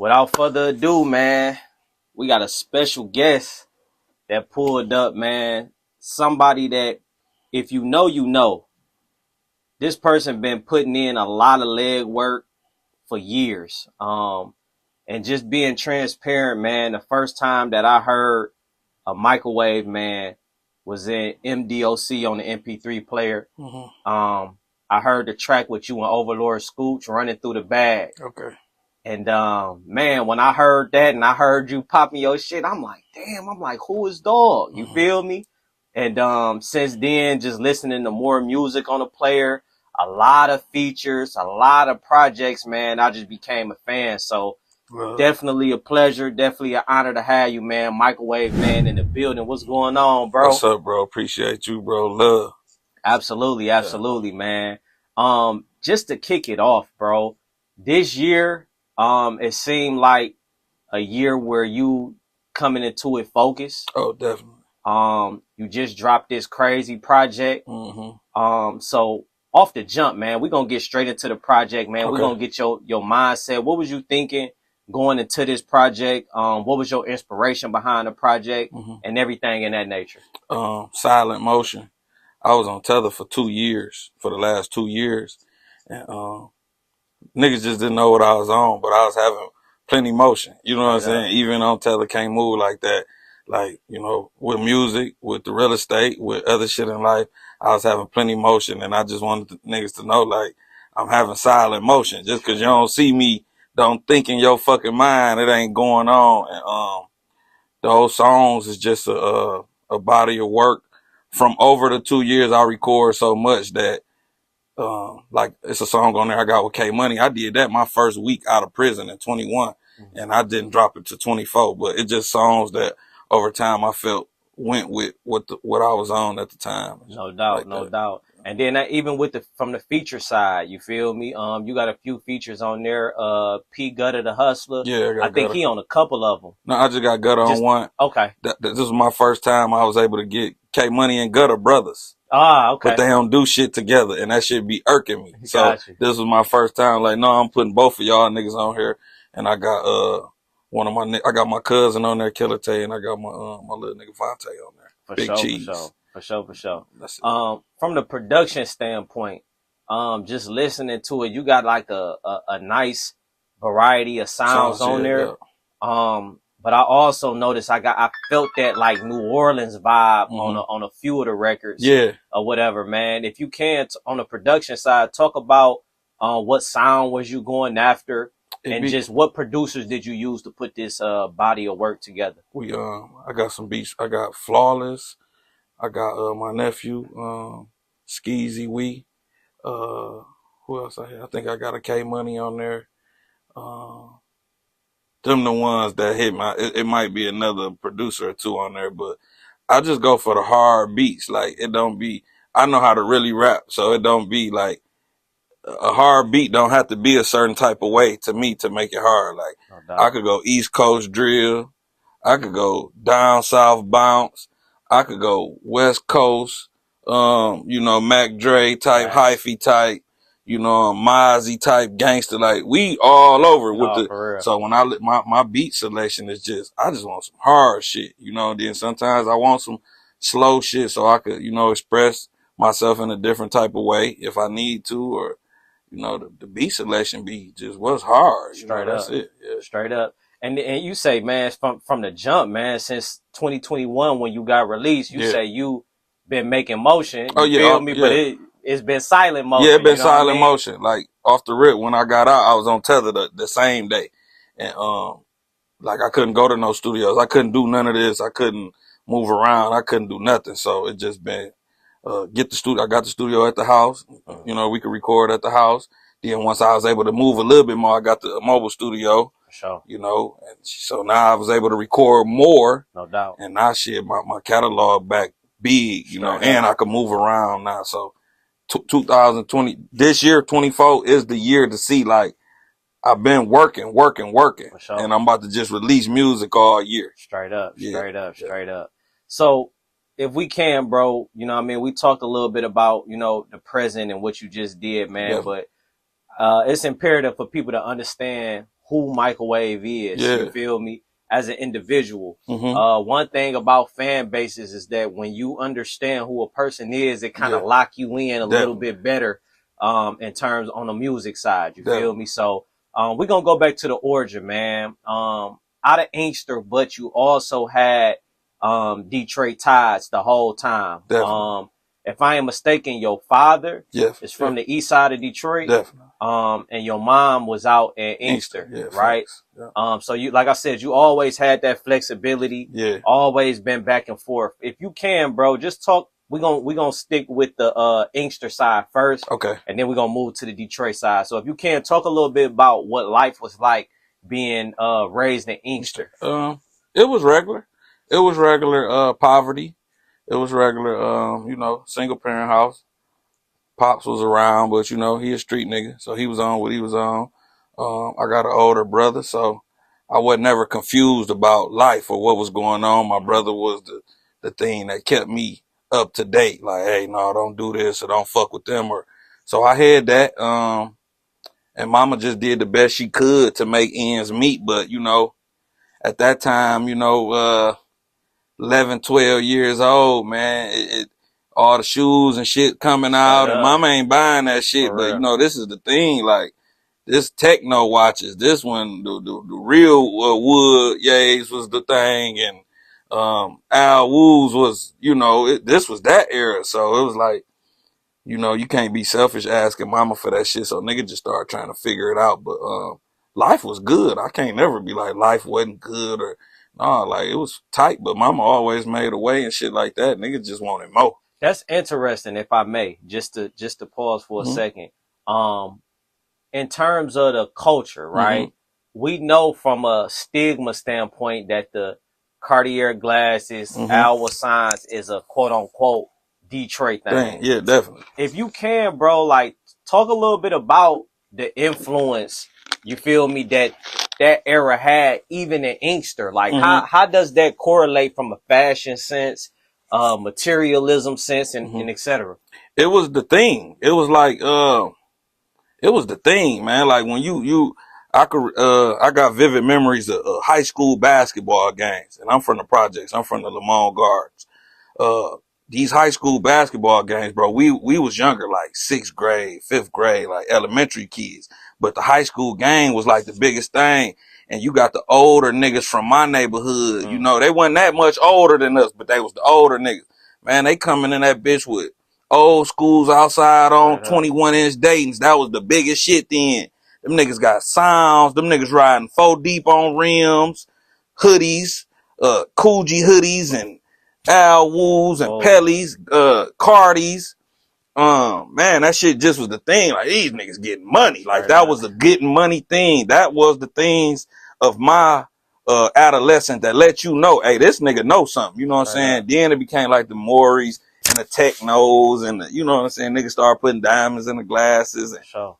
without further ado, man, we got a special guest that pulled up, man. Somebody that, if you know, you know. This person been putting in a lot of leg work for years. And just being transparent, man, the first time that I heard a microwave, man, was in MDOC on the MP3 player. I heard the track with you and Overlord Scooch running through the bag. Okay. And man, when I heard that and I heard you popping your shit, I'm like, damn, who is dog? You feel me? And since then, just listening to more music on the player, a lot of features, a lot of projects, man, I just became a fan. So definitely a pleasure, definitely an honor to have you, man. Microwave man in the building. What's going on, bro? What's up, bro? Appreciate you, bro. Love. Absolutely, man. Just to kick it off, bro, this year, it seemed like a year where you coming into it focused. Oh, definitely. You just dropped this crazy project. So off the jump, man, we're gonna get straight into the project, man. Okay. We're gonna get your mindset. What was you thinking going into this project? What was your inspiration behind the project and everything in that nature? Silent Motion. I was on Tether for 2 years, for the last 2 years. And niggas just didn't know what I was on, but I was having plenty motion. You know what I'm saying? Even on Tether, can't move like that. Like, you know, with music, with the real estate, with other shit in life, I was having plenty motion. And I just wanted the niggas to know, like, I'm having silent motion. Just cause you don't see me, don't think in your fucking mind, it ain't going on. And those songs is just a body of work. From over the 2 years, I record so much that, like, it's a song on there I got with K Money. I did that my first week out of prison in 21, and I didn't drop it to 24. But it's just songs that over time I felt went with what I was on at the time. No doubt, like no doubt. And then even with from the feature side, you feel me? You got a few features on there. P Gutter the Hustler. Yeah, I think he on a couple of them. No, I just got Gutter on one. Okay. This was my first time I was able to get K Money and Gutter brothers. Ah, okay. But they don't do shit together, and that shit be irking me. So this was my first time. Like, no, I'm putting both of y'all niggas on here, and I got I got my cousin on there, Killer Tay, and I got my little nigga Vontae on there. For Big sure, Cheese. For sure. That's it. From the production standpoint, just listening to it, you got like a nice variety of sounds on there. Yeah. But I also noticed I felt that like New Orleans vibe on a few of the records. Yeah. Or whatever, man. If you can, on the production side, talk about what sound was you going after, and just what producers did you use to put this body of work together? I got some beats. I got Flawless. I got my nephew, Skeezy Wee. Who else I had? I think I got a K Money on there. Them the ones that hit it might be another producer or two on there, but I just go for the hard beats. Like, it don't be, I know how to really rap, so it don't be like, a hard beat don't have to be a certain type of way to me to make it hard. Like, I could go East Coast drill. I could go down south bounce. I could go West Coast, you know, Mac Dre type, hyphy type, you know, Mozzie type gangster. Like, we all over with so when my beat selection is I just want some hard shit, you know. Then sometimes I want some slow shit so I could, you know, express myself in a different type of way if I need to, or, you know, the beat selection be just what's hard. You know, that's it. Yeah. Straight up. And you say, man, from the jump, man, since 2021 when you got released, you say you been making motion. You feel me? But it's been silent motion. Yeah, it's been silent motion. Like, off the rip, when I got out, I was on Tether the same day. And like, I couldn't go to no studios. I couldn't do none of this. I couldn't move around. I couldn't do nothing. So it just been get the studio. I got the studio at the house. You know, we could record at the house. Then once I was able to move a little bit more, I got the mobile studio. Sure. You know, and so now I was able to record more. No doubt. And now shit, my catalog back big, you know, and I can move around now. So 2020, this year, 24 is the year to see, like, I've been working. Sure. And I'm about to just release music all year. Straight up. So if we can, bro, you know what I mean? We talked a little bit about, you know, the present and what you just did, man, but it's imperative for people to understand who Microwave is. Yeah. You feel me? As an individual. Mm-hmm. One thing about fan bases is that when you understand who a person is, it kind of Yeah. lock you in a little Definitely. bit better, in terms on the music side. You feel Definitely. me? So, we're gonna go back to the origin, man. Out of Inkster, but you also had, Detroit ties the whole time. Definitely. If I am mistaken, your father Yeah. is Yeah. from the east side of Detroit. Definitely. And your mom was out in Inkster. Inkster, Yeah. right? Facts. Yeah. So you, like I said, you always had that flexibility, Yeah. always been back and forth. If you can, bro, just talk. We're gonna stick with the Inkster side first, Okay. and then we're gonna move to the Detroit side. So if you can, talk a little bit about what life was like being raised in Inkster. It was regular. It was regular poverty. It was regular single parent house. Pops was around, but he a street nigga, so he was on what he was on. I got an older brother, so I was never confused about life or what was going on. My brother was the thing that kept me up to date. Like, hey, no, don't do this or don't fuck with them. Or so I had that. And mama just did the best she could to make ends meet. But at that time, 11, 12 years old, man, all the shoes and shit coming Straight out, and up, mama ain't buying that shit. for But real. this is the thing, like this techno watches, this one, the real wood yays was the thing, and Al Woos was, this was that era, so it was like, you can't be selfish asking mama for that shit. So nigga just started trying to figure it out. But life was good. I can't never be like life wasn't good or no, like it was tight. But mama always made a way and shit like that. Nigga just wanted more. That's interesting, if I may, just to pause for a Mm-hmm. second. Um, in terms of the culture, Mm-hmm. right? We know from a stigma standpoint that the Cartier glasses, Mm-hmm. Alwa signs is a quote unquote Detroit Dang, thing. yeah, definitely. If you can, bro, like talk a little bit about the influence, you feel me, that era had even in Inkster. Like Mm-hmm. how does that correlate from a fashion sense, materialism sense, and Mm-hmm. et cetera? It was the thing. It was like it was the thing, man. Like when I got vivid memories of high school basketball games, and I'm from the projects. I'm from the Lamont Gardens. uh these high school basketball games, bro, we was younger, like sixth grade, fifth grade, like elementary kids. But the high school game was like the biggest thing. And you got the older niggas from my neighborhood, Mm, they wasn't that much older than us, but they was the older niggas. Man, they coming in that bitch with old schools outside on straight up. 21-inch Dayton's. That was the biggest shit then. Them niggas got sounds. Them niggas riding 4 deep on rims, hoodies, Coogee hoodies, and Al Woos and Whoa, Pellies, Cardis. Man, that shit just was the thing. Like, these niggas getting money. Like, straight that up. was the getting money thing. That was the things of my adolescent that let you know, hey, this nigga know something. You know what I'm Straight saying? up. Then it became like the Maury's and the Technos and you know what I'm saying? Niggas started putting diamonds in the glasses. For sure.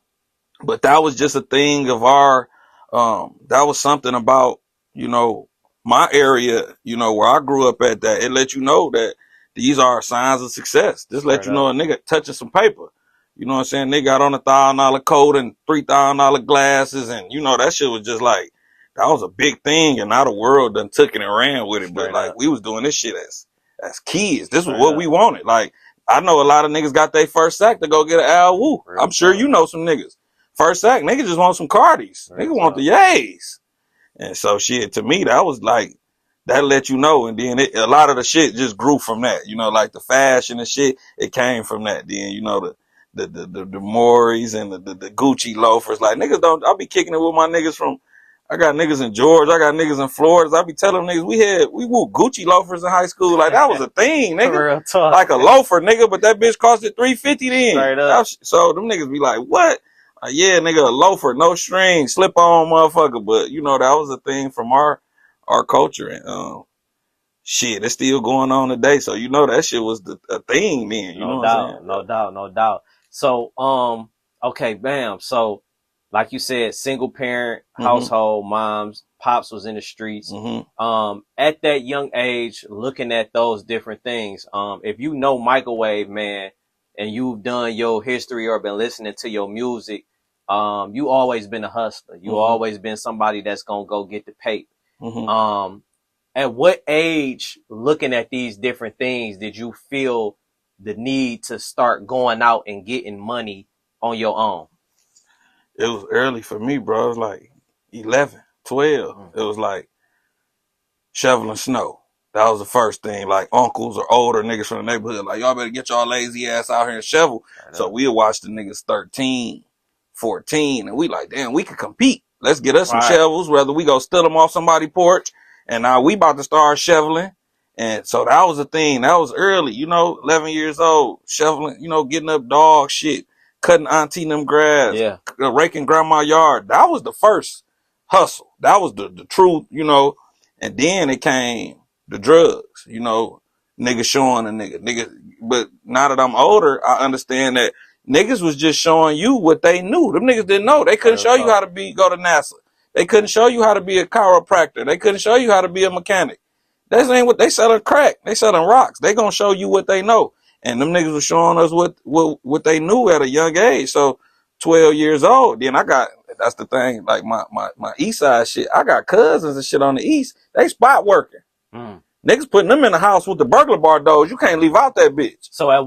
But that was just a thing of that was something about, you know, my area, where I grew up at, that it let you know that these are signs of success. Just let Straight you know up. a nigga touching some paper. You know what I'm saying? They got on $1,000 coat and $3,000 glasses, and that shit was just like, that was a big thing, and now the world done took it and ran with it. But Straight like, up. we was doing this shit as kids. This was Straight what we up. wanted. Like, I know a lot of niggas got their first sack to go get an Al Woo. Real I'm sure talk. you know some niggas. First sack, nigga just want some Cardis. Real Nigga want talk. the yays. And so shit, to me, that was like, that let you know. And then a lot of the shit just grew from that. Like the fashion and shit, it came from that. Then, the Maury's and the Gucci loafers. Like, niggas don't, I'll be kicking it with my niggas from, I got niggas in Georgia, I got niggas in Florida. I be telling them niggas, we wore Gucci loafers in high school. Like, that was a thing, nigga. Real talk. Like a loafer, nigga, but that bitch costed $350 then. Straight up. So them niggas be like, what? Yeah, nigga, a loafer, no string, slip on motherfucker. But that was a thing from our culture. And shit, it's still going on today. So that shit was a thing then. You No know what I'm saying? doubt. No doubt. No doubt. So, okay, bam. So, like you said, single parent Mm-hmm. household, moms, pops was in the streets. Mm-hmm. At that young age, looking at those different things, if you know Microwave, man, and you've done your history or been listening to your music, you always been a hustler. You always been somebody that's gonna go get the pay. At what age, looking at these different things, did you feel the need to start going out and getting money on your own? It was early for me, bro. It was like 11, 12. It was like shoveling snow. That was the first thing. Like uncles or older niggas from the neighborhood, like, y'all better get y'all lazy ass out here and shovel. So we'll watch the niggas 13, 14, and we like, damn, we could compete. Let's get us some shovels, whether we go steal them off somebody's porch. And now we about to start shoveling. And so that was the thing. That was early, 11 years old, shoveling, getting up dog shit, cutting auntie them grass, raking grandma yard. That was the first hustle. That was the truth, And then it came the drugs, niggas showing a nigga. But now that I'm older, I understand that niggas was just showing you what they knew. Them niggas didn't know. They couldn't show you how to go to NASA. They couldn't show you how to be a chiropractor. They couldn't show you how to be a mechanic. That ain't what they selling crack. They selling rocks. They gonna show you what they know. And them niggas was showing us what they knew at a young age. So 12 years old, then that's the thing, like my east side shit. I got cousins and shit on the east. They spot working. Niggas putting them in the house with the burglar bar doors. You can't leave out that bitch. So at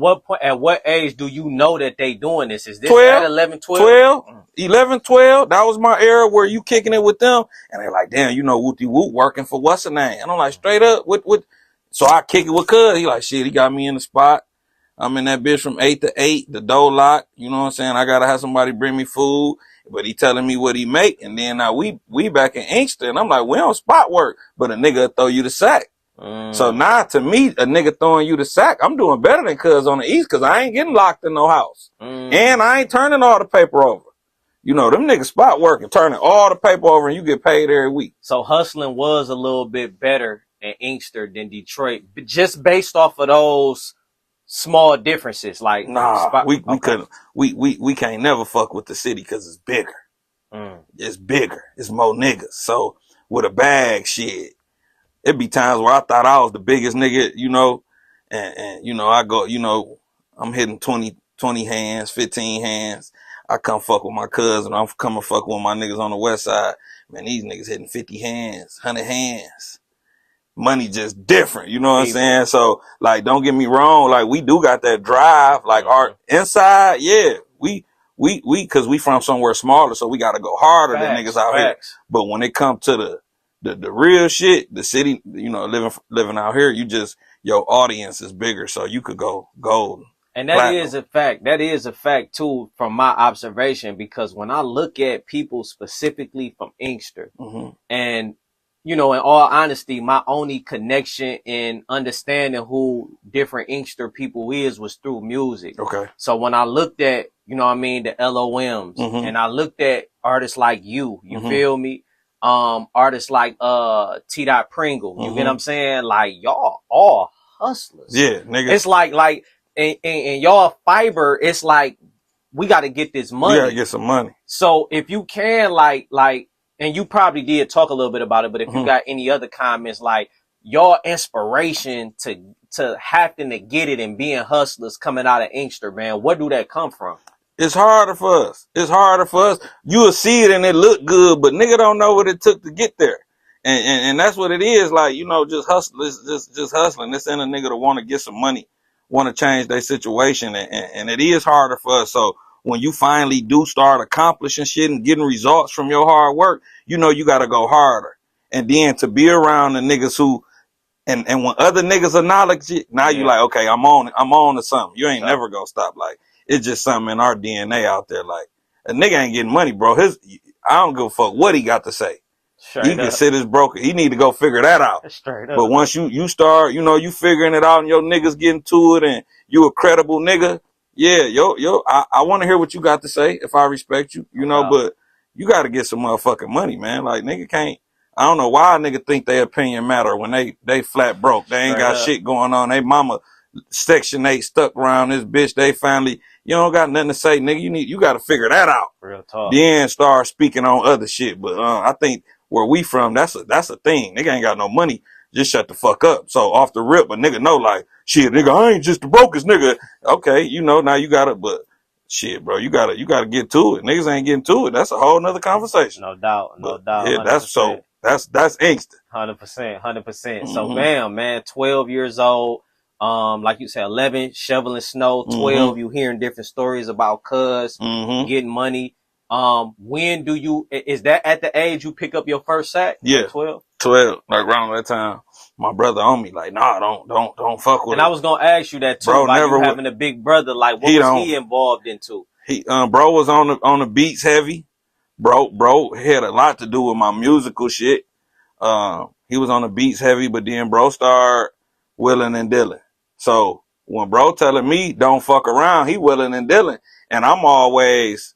what age do you know that they doing this? Is this 12, at 11, 12? 11, 12. That was my era where you kicking it with them. And they're like, damn, Wooty Woot working for what's her name? And I'm like, straight up, what? So I kick it with cuz. He like, shit, he got me in the spot. I'm in that bitch from 8 to 8, the door lock. You know what I'm saying? I gotta have somebody bring me food. But he telling me what he make. And then now we back in Inkster. And I'm like, we don't spot work. But a nigga throw you the sack. So now to me, a nigga throwing you the sack, I'm doing better than cuz on the east because I ain't getting locked in no house. And I ain't turning all the paper over. Them niggas spot working, turning all the paper over and you get paid every week. So hustling was a little bit better in Inkster than Detroit, just based off of those small differences. Like, we couldn't, we can't never fuck with the city because it's bigger. It's bigger. It's more niggas. So with a bag, shit. It'd be times where I thought I was the biggest nigga, and I go, I'm hitting 20 hands, 15 hands. I come fuck with my cousin. I'm coming fuck with my niggas on the west side. Man, these niggas hitting 50 hands, 100 hands. Money just different, you know what I'm saying? So, like, don't get me wrong. Like, we do got that drive. Like, our inside, cause we from somewhere smaller, so we got to go harder than niggas out here. But when it comes to the real shit, the city, living out here, your audience is bigger, so you could go gold. And that is a fact. That is a fact too, from my observation, because when I look at people specifically from Inkster, and, in all honesty, my only connection in understanding who different Inkster people was through music. Okay. So when I looked at, the LOMs, and I looked at artists like you feel me? Artists like T. Pringle, you get what I'm saying? Like, y'all all hustlers. Yeah, nigga. It's like and y'all fiber, it's like we gotta get this money. We gotta get some money. So if you can like and you probably did talk a little bit about it, but if you got any other comments, like your inspiration to having to get it and being hustlers coming out of Inkster, man, where do that come from? It's harder for us. It's harder for us. You will see it and it look good, but nigga don't know what it took to get there. And that's what it is. Like, just hustle. It's just hustling. This ain't a nigga to want to get some money, want to change their situation. And it is harder for us. So when you finally do start accomplishing shit and getting results from your hard work, you got to go harder. And then to be around the niggas who, and when other niggas acknowledge it, now you like, okay, I'm on to something. You ain't never gonna stop. Like, it's just something in our DNA out there. Like, a nigga ain't getting money, bro. I don't give a fuck what he got to say. He can sit his broker. He need to go figure that out. Straight up. But once you start, you figuring it out and your niggas getting to it and you a credible nigga, I want to hear what you got to say if I respect you, but you got to get some motherfucking money, man. Like, nigga can't. I don't know why a nigga think their opinion matter when they flat broke. They ain't got shit going on. They mama Section 8 stuck around this bitch. They finally, you don't got nothing to say, nigga. You got to figure that out. Real talk. Then start speaking on other shit. But I think where we from, that's a thing. Nigga ain't got no money. Just shut the fuck up. So off the rip, a nigga know like, shit, nigga, I ain't just the brokest nigga. Okay, now you got it, but shit, bro, you gotta get to it. Niggas ain't getting to it. That's a whole nother conversation. No doubt, But, 100%. that's Inkster. 100%. So bam, man, 12 years old. Like you said, 11 shoveling snow, 12 you hearing different stories about cuz getting money. When do you, is that at the age you pick up your first sack? Yeah. 12? 12, like around that time, my brother on me, like, nah, don't fuck with it. And I was gonna ask you that too, bro, about you having a big brother. Like, what was he involved into? Bro was on the beats heavy. Bro had a lot to do with my musical shit. He was on the beats heavy, but then bro started willing and dealing. So when bro telling me don't fuck around, he willing and dealing, and I'm always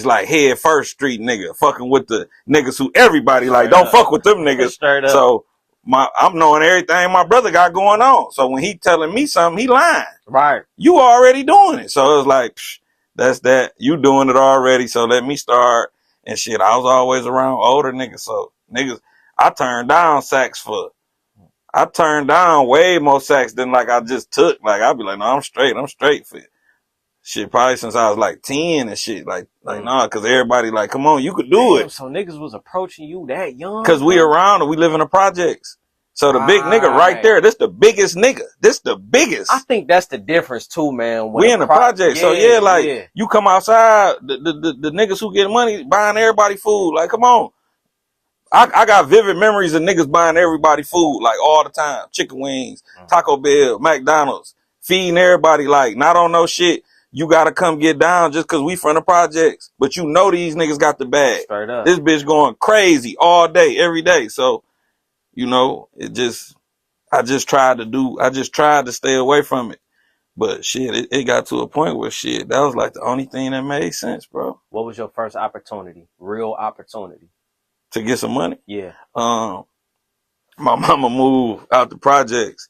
like head first street nigga, fucking with the niggas who everybody like, don't fuck with them niggas. Straight up. So I'm knowing everything my brother got going on. So when he telling me something, he lying. Right. You already doing it. So it's like, that's that. You doing it already. So let me start and shit. I was always around older niggas. So niggas, I turned down way more sacks than like I just took. Like I'd be like, no, I'm straight for it. Shit, probably since I was like 10 and shit. Like nah, cause everybody like, come on, you could do it. So niggas was approaching you that young? Cause we around and we live in the projects. So the big nigga right there, this the biggest nigga. This the biggest. I think that's the difference too, man. We in the project. So you come outside, the niggas who get money buying everybody food. Like, come on. I got vivid memories of niggas buying everybody food, like all the time. Chicken wings, Taco Bell, McDonald's, feeding everybody, like, not on no shit. You gotta come get down just cause we from the projects. But you know these niggas got the bag. Straight up. This bitch going crazy all day, every day. So, you know, I just tried to stay away from it. But shit, it got to a point where shit, that was like the only thing that made sense, bro. What was your first opportunity? Real opportunity? To get some money? Yeah. My mama moved out the projects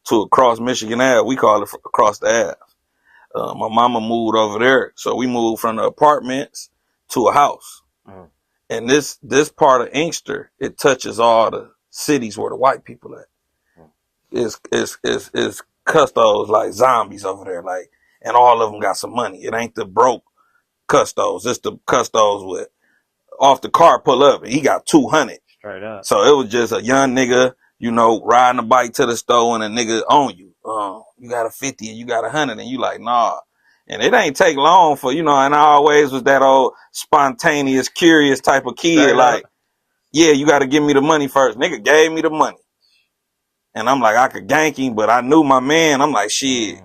to across Michigan Ave. We call it across the Ave. My mama moved over there. So we moved from the apartments to a house. And this part of Inkster, it touches all the cities where the white people at. It's custos like zombies over there, like, and all of them got some money. It ain't the broke custos. It's the custos with off the car pull up and he got 200. Straight up. So it was just a young nigga, you know, riding a bike to the store and a nigga on you. You got a 50 and you got 100 and you like, nah. And it ain't take long for, you know, and I always was that old spontaneous, curious type of kid. Straight like, up. Yeah, you got to give me the money first. Nigga gave me the money. And I'm like, I could gank him, but I knew my man. I'm like, shit.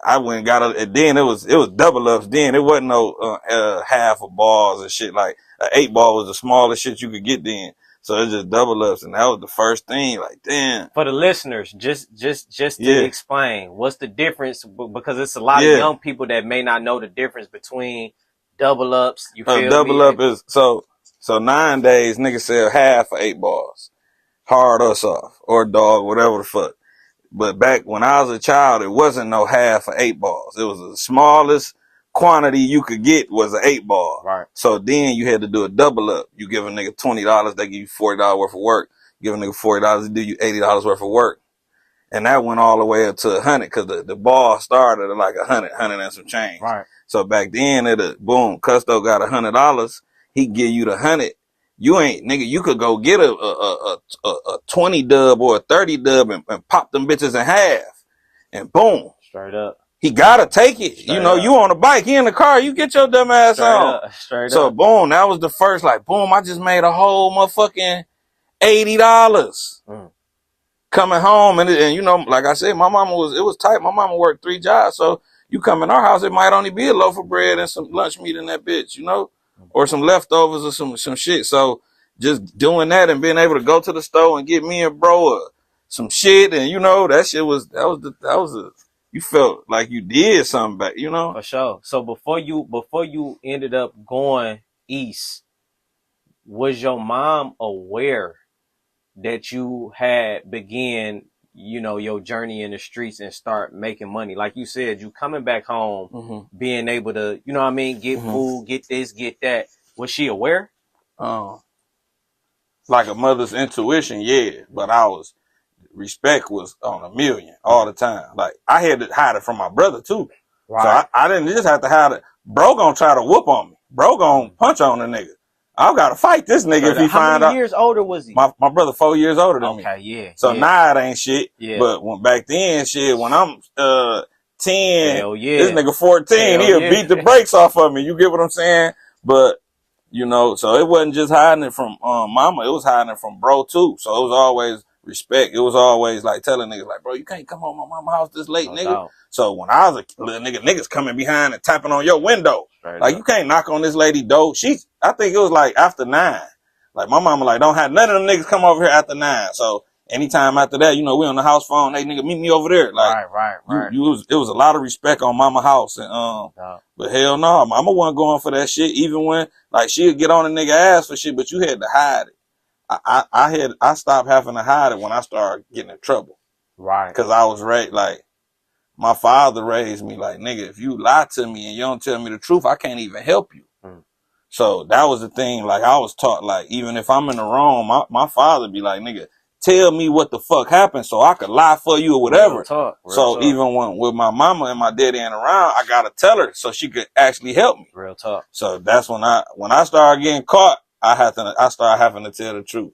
I went and got it. Then it was double ups. Then it wasn't no half of balls and shit. Like an 8 ball was the smallest shit you could get then. So it's just double ups, and that was the first thing. Like, damn. For the listeners, just to explain, what's the difference? Because it's a lot of young people that may not know the difference between double ups. You feel double me? Up is so 9 days niggas sell half of 8 balls, hard or soft or dog, whatever the fuck. But back when I was a child, it wasn't no half of 8 balls. It was the smallest quantity you could get was an 8 ball. Right. So then you had to do a double up. You give a nigga $20, they give you $40 worth of work. Give a nigga $40, they do you $80 worth of work. And that went all the way up to 100 because the ball started at like 100 and some change. Right. So back then, boom, Custo got $100. He give you the 100. You ain't, nigga, you could go get a 20 dub or a 30 dub and pop them bitches in half. And boom. Straight up. He gotta take it. Straight up. You on a bike, he in the car, you get your dumb ass Straight on. Up. Straight so up. Boom, that was the first, like, boom, I just made a whole motherfucking $80. Coming home, and you know, like I said, my mama it was tight. My mama worked 3 jobs. So you come in our house, it might only be a loaf of bread and some lunch meat in that bitch, you know? Or some leftovers or some shit. So just doing that and being able to go to the store and get me and bro some shit, and you know, that you felt like you did something back, you know? For sure. So before you ended up going east, was your mom aware that you had began, you know, your journey in the streets and start making money? Like you said, you coming back home, being able to, you know what I mean, get food, get this, get that. Was she aware? Like a mother's intuition, yeah. But respect was on a million all the time. Like, I had to hide it from my brother too. So I didn't just have to have it. Bro gonna try to whoop on me. Bro gonna punch on the nigga. I gotta fight this nigga if he find out. How many years older was he? My brother 4 years older than me. Okay, yeah. So now it ain't shit. Yeah. But when back then, shit, when I'm 10, hell yeah. this nigga 14, he'll beat the brakes off of me. You get what I'm saying? But you know, so it wasn't just hiding it from mama, it was hiding it from bro too. So it was always respect. It was always like telling niggas like, bro, you can't come home my mama's house this late, nigga. Doubt. So when I was a little nigga, niggas coming behind and tapping on your window. Like you can't knock on this lady door. I think it was like after 9. Like my mama like, don't have none of them niggas come over here after 9. So anytime after that, you know, we on the house phone, hey nigga, meet me over there. Like right. It was a lot of respect on mama house. And but hell no, mama wasn't going for that shit, even when like she'd get on a nigga ass for shit, but you had to hide it. I stopped having to hide it when I started getting in trouble. Right. Cause I was like my father raised me like, nigga, if you lie to me and you don't tell me the truth, I can't even help you. So that was the thing. Like I was taught, like, even if I'm in the wrong, my father be like, nigga, tell me what the fuck happened so I could lie for you or whatever. Real talk. Even when with my mama and my daddy ain't around, I gotta tell her so she could actually help me. Real talk. So that's when I started getting caught, I started having to tell the truth.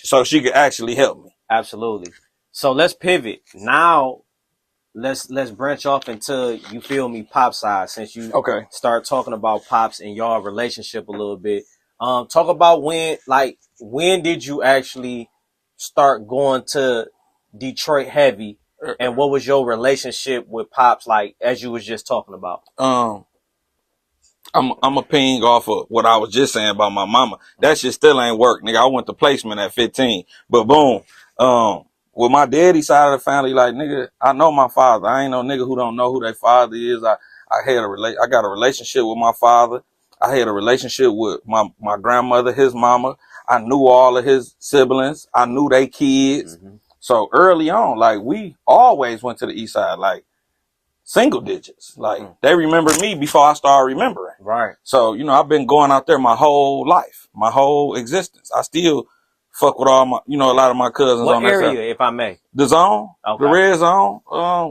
So she could actually help me. Absolutely. So let's pivot. Now let's branch off into, you feel me, Pop side, since you start talking about Pops and y'all relationship a little bit. Talk about when did you actually start going to Detroit heavy, and what was your relationship with Pops like, as you was just talking about? I'm a ping off of what I was just saying about my mama. That shit still ain't work, nigga. I went to placement at 15, but boom, with my daddy side of the family, like, nigga, I know my father. I ain't no nigga who don't know who their father is. I got a relationship with my father. I had a relationship with my grandmother, his mama. I knew all of his siblings. I knew they kids. So early on, like, we always went to the east side, like, single digits. Like, they remember me before I started remembering. Right. So, you know, I've been going out there my whole life, my whole existence. I still fuck with all my, you know, a lot of my cousins what on that area, side. if I may? The zone, the red zone,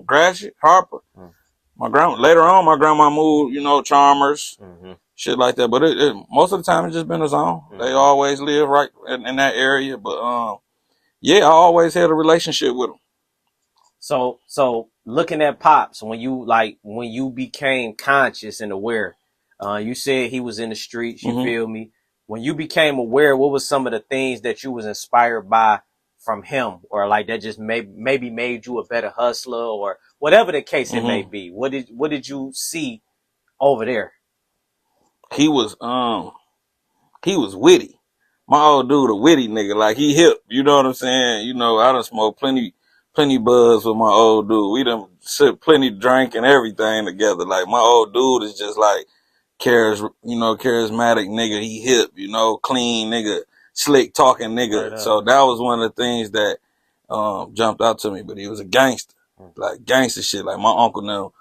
Gratiot, Harper. Later on, my grandma moved, you know, Chalmers, shit like that. But most of the time, it's just been a zone. They always live right in that area. But yeah, I always had a relationship with them. So looking at Pops, when you became conscious and aware, you said he was in the streets, you feel me? When you became aware, what was some of the things that you was inspired by from him, or like that just maybe made you a better hustler, or whatever the case it may be? What did you see over there? He was witty. My old dude, a witty nigga. Like, he hip. You know what I'm saying? You know, I done smoked plenty buzz with my old dude. We done sip plenty drink and everything together. Like, my old dude is just like charismatic nigga. He hip, you know, clean nigga, slick talking nigga. Right. So that was one of the things that jumped out to me. But he was a gangster, like gangster shit. Like my uncle now,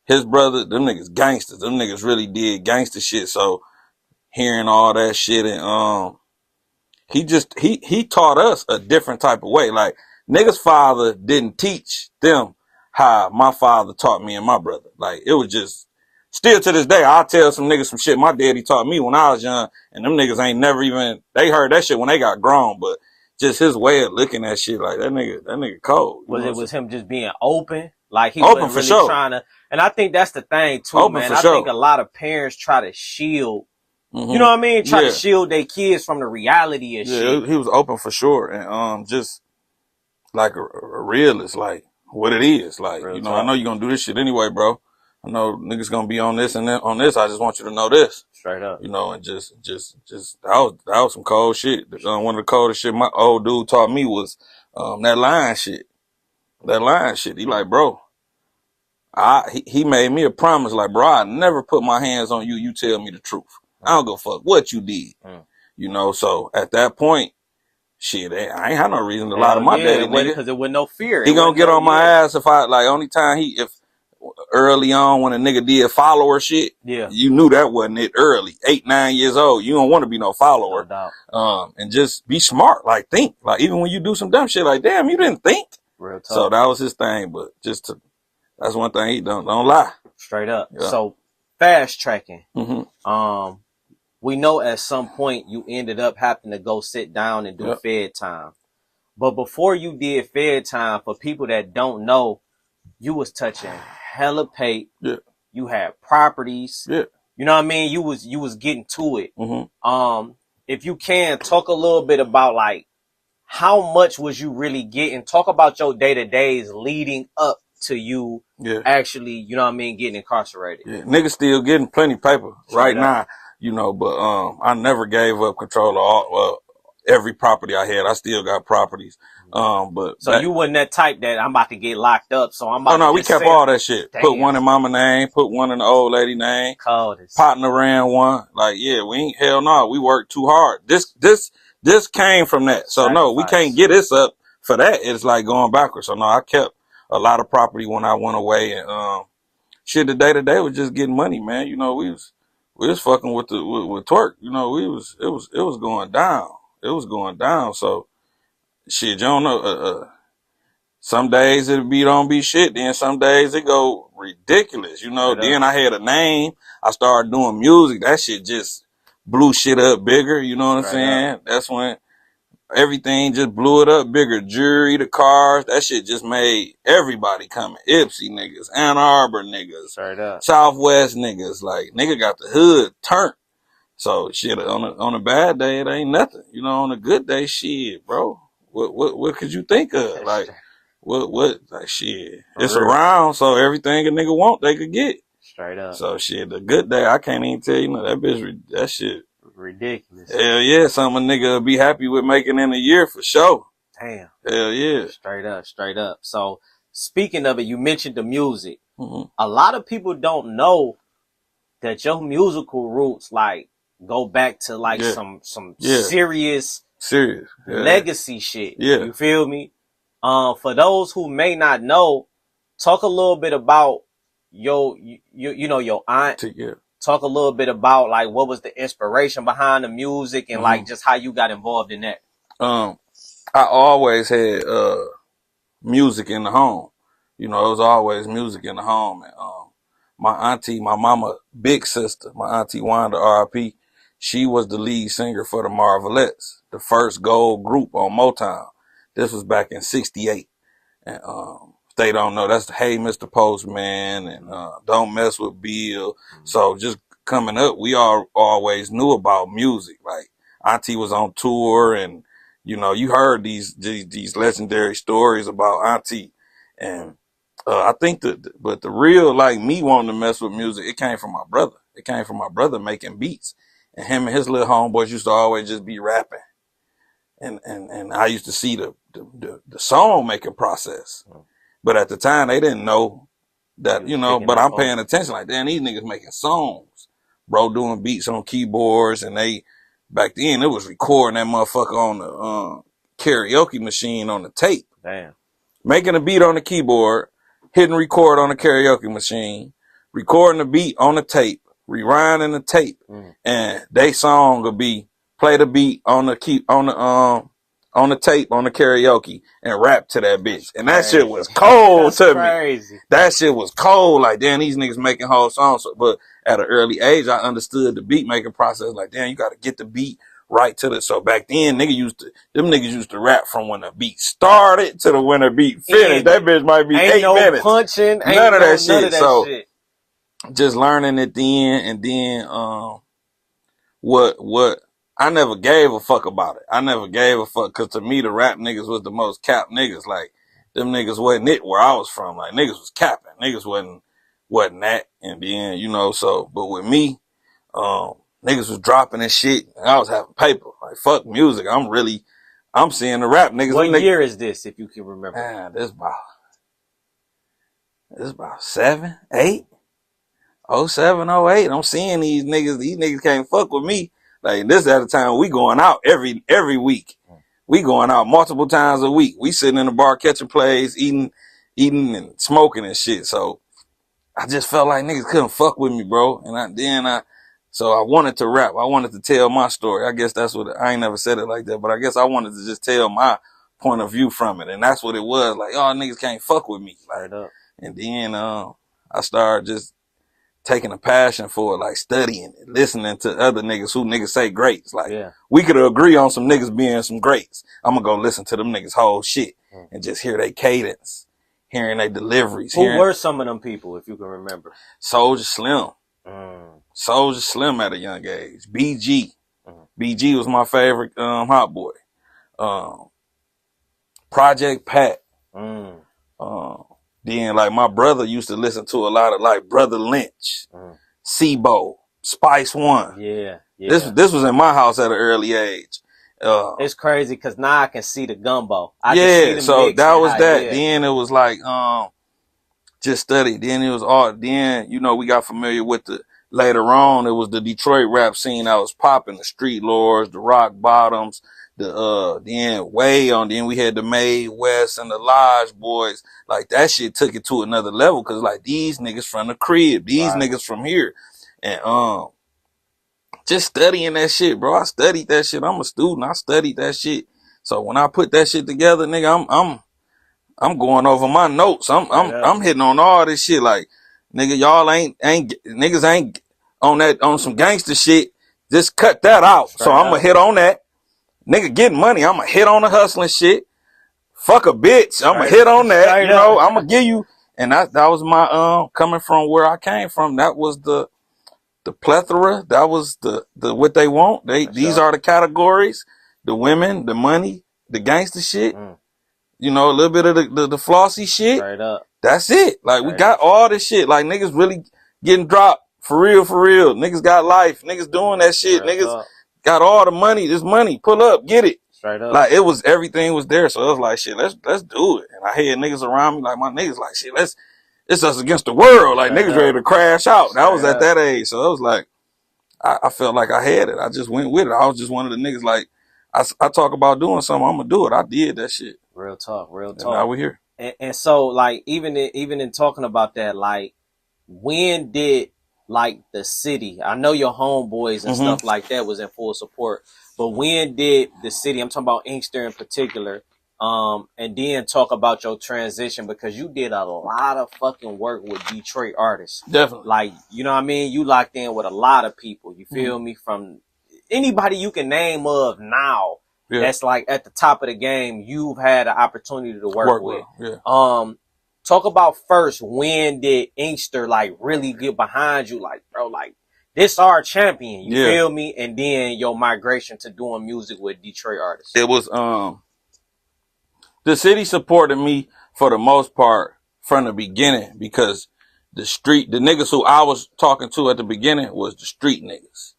his brother, them niggas gangsters. Them niggas really did gangster shit. So hearing all that shit, and he taught us a different type of way. Like, niggas' father didn't teach them how my father taught me and my brother. Like, it was just, still to this day, I'll tell some niggas some shit my daddy taught me when I was young, and them niggas ain't never even, they heard that shit when they got grown, but just his way of looking at shit, like, that nigga cold. Was him just being open? Like, he wasn't really trying to, and I think that's the thing too, man. I think a lot of parents try to shield, you know what I mean? Try to shield their kids from the reality of shit. He was open for sure. And just like a realist, like what it is. Like, real, you know, talk. I know you're gonna do this shit anyway, bro. I know niggas gonna be on this and then on this. I just want you to know this. Straight up. You know, and just that was some cold shit. One of the coldest shit my old dude taught me was that line shit. That line shit. He like, bro, he made me a promise, like, bro, I never put my hands on you. You tell me the truth. I don't give a fuck what you did. You know, so at that point, shit, I ain't had no reason to lie to my daddy, nigga. Because there was no fear. He gonna get on my ass if only time if early on when a nigga did follower shit, you knew that wasn't it early. 8, 9 years old, you don't want to be no follower. No doubt. And just be smart, like think. Like, even when you do some dumb shit, like, damn, you didn't think. Real talk. So that was his thing, but that's one thing he don't lie. Straight up. Yeah. So fast tracking. Mm-hmm. We know at some point you ended up having to go sit down and do Fed time. But before you did Fed time, for people that don't know, you was touching hella paper. Yeah. You had properties. Yeah. You know what I mean? You was getting to it. Mm-hmm. If you can talk a little bit about like how much was you really getting? Talk about your day-to-days leading up to you actually, you know what I mean, getting incarcerated. Yeah, niggas still getting plenty paper right now, you know, but I never gave up control of all every property I had. I still got properties. But so you wasn't that type that I'm about to get locked up, so I'm about to we kept all that shit. Damn. Put one in mama name, put one in the old lady name. Coldest. Partner ran one. Like, yeah, we ain't hell no. We worked too hard. This came from that. So no, we can't get this up for that. It's like going backwards. So no, I kept a lot of property when I went away, and shit, the day to day was just getting money, man. You know, we was fucking with with twerk. You know, it was going down. It was going down. So shit, you don't know. Some days don't be shit. Then some days it go ridiculous. You know. Then I had a name. I started doing music. That shit just blew shit up bigger. You know what I'm saying? That's when everything just blew it up bigger. Jury, the cars, that shit just made everybody coming. Ipsy niggas, Ann Arbor niggas, Southwest niggas. Like, nigga got the hood turned. So shit, on a bad day, it ain't nothing. You know, on a good day, shit, bro. What could you think of? Like, like shit. It's around, so everything a nigga want, they could get. Straight up. So shit, the good day, I can't even tell you, that shit. Ridiculous. Hell yeah, something a nigga will be happy with making in a year for sure. Damn. Hell yeah. Straight up. So speaking of it, you mentioned the music. A lot of people don't know that your musical roots like go back to like some serious legacy shit. Yeah. You feel me? For those who may not know, talk a little bit about your aunt. Talk a little bit about like what was the inspiration behind the music and like just how you got involved in that. I always had music in the home. You know, it was always music in the home. And my auntie, my mama, big sister, my auntie Wanda, R.I.P., she was the lead singer for the Marvelettes, the first gold group on Motown. This was back in '68. And if they don't know, that's the Hey Mr. Postman and Don't Mess with Bill. So just coming up, we all always knew about music. Like, auntie was on tour, and you know, you heard these legendary stories about auntie. And I think but the real, like, me wanting to mess with music, it came from my brother. It came from my brother making beats, and him and his little homeboys used to always just be rapping. And I used to see the song making process. But at the time they didn't know that, you know, but I'm paying attention like, damn, these niggas making songs. Bro doing beats on keyboards, and back then it was recording that motherfucker on the karaoke machine on the tape. Damn. Making a beat on the keyboard, hitting record on the karaoke machine, recording the beat on the tape, rewinding the tape, and they song would be play the beat on the tape on the karaoke and rap to that bitch. And that shit was cold to me. That shit was cold. Like, damn, these niggas making whole songs. But at an early age, I understood the beat making process. Like, damn, you got to get the beat right to the. So back then, them niggas used to rap from when the beat started to when the beat finished. That bitch might be 8 minutes. Punching, none of that shit. So just learning it then, and then what I never gave a fuck about it. I never gave a fuck, because to me the rap niggas was the most cap niggas. Like, them niggas wasn't it where I was from. Like, niggas was capping. Niggas wasn't that. And then, you know, so, but with me, niggas was dropping and shit, and I was having paper. Like, fuck music. I'm seeing the rap niggas. What year is this, if you can remember? Man, this about 7, 8. 07, 08. I'm seeing these niggas can't fuck with me. Like, this at a time we going out every week. We going out multiple times a week. We sitting in the bar catching plays, eating and smoking and shit. So I just felt like niggas couldn't fuck with me, bro. And so I wanted to rap. I wanted to tell my story. I guess that's what, I ain't never said it like that, but I guess I wanted to just tell my point of view from it. And that's what it was. Like, oh, niggas can't fuck with me. Like, and then I started just taking a passion for it, like studying it, listening to other niggas who niggas say greats. Like, Yeah. we could agree on some niggas being some greats. I'm gonna go listen to them niggas whole shit and just hear their cadence, hearing their deliveries. Who were some of them people, if you can remember? Soulja Slim. Soulja Slim at a young age. BG. BG was my favorite hot boy. Project Pat. Then like my brother used to listen to a lot of like Brother Lynch, Sibo, Spice One. Yeah. This was in my house at an early age. It's crazy because now I can see the gumbo. I can see the so mix that was that. Yeah. Then it was like just study. Then it was art. Then you know we got familiar with the later on. It was the Detroit rap scene that was popping. The Street Lords, the Rock Bottoms, the then way on. Then we had the Made West and the Lodge Boys. Like that shit took it to another level because like these niggas from the crib, these niggas from here, and just studying that shit, bro. I studied that shit. I'm a student. I studied that shit. So when I put that shit together, nigga, I'm going over my notes. I'm hitting on all this shit. Like, nigga, y'all niggas ain't on some gangster shit. Just cut that out. So I'm gonna hit on that. Nigga getting money. I'm gonna hit on the hustling shit. Fuck a bitch. I'm gonna hit on that. You know, I'm gonna give you. And that was my coming from where I came from. That was the plethora. That was the what they want. These are the categories: the women, the money, the gangster shit. You know, a little bit of the flossy shit. Straight up. That's it. Like we got all this shit. Like niggas really getting dropped for real, for real. Niggas got life. Niggas doing that shit. Niggas got all the money. This money, pull up, get it. Straight up. Like it was everything was there. So it was like shit. Let's do it. And I had niggas around me, like my niggas, like shit. It's us against the world. Like niggas ready to crash out. That was at that age. So it was like I felt like I had it. I just went with it. I was just one of the niggas like I talk about doing something. I'm gonna do it. I did that shit. Real talk. And now we're here. And so like even in talking about that, like when did like the city? I know your homeboys and stuff like that was in full support, but when did the city? I'm talking about Inkster in particular. And then talk about your transition because you did a lot of fucking work with Detroit artists. Definitely. Like, you know what I mean? You locked in with a lot of people. You feel me? From anybody you can name of now. Yeah. That's like at the top of the game, you've had an opportunity to work with. Yeah. Talk about first, when did Inkster like really get behind you? Like, bro, like this our champion. You feel me? And then your migration to doing music with Detroit artists. It was the city supported me for the most part from the beginning because the niggas who I was talking to at the beginning was the street niggas.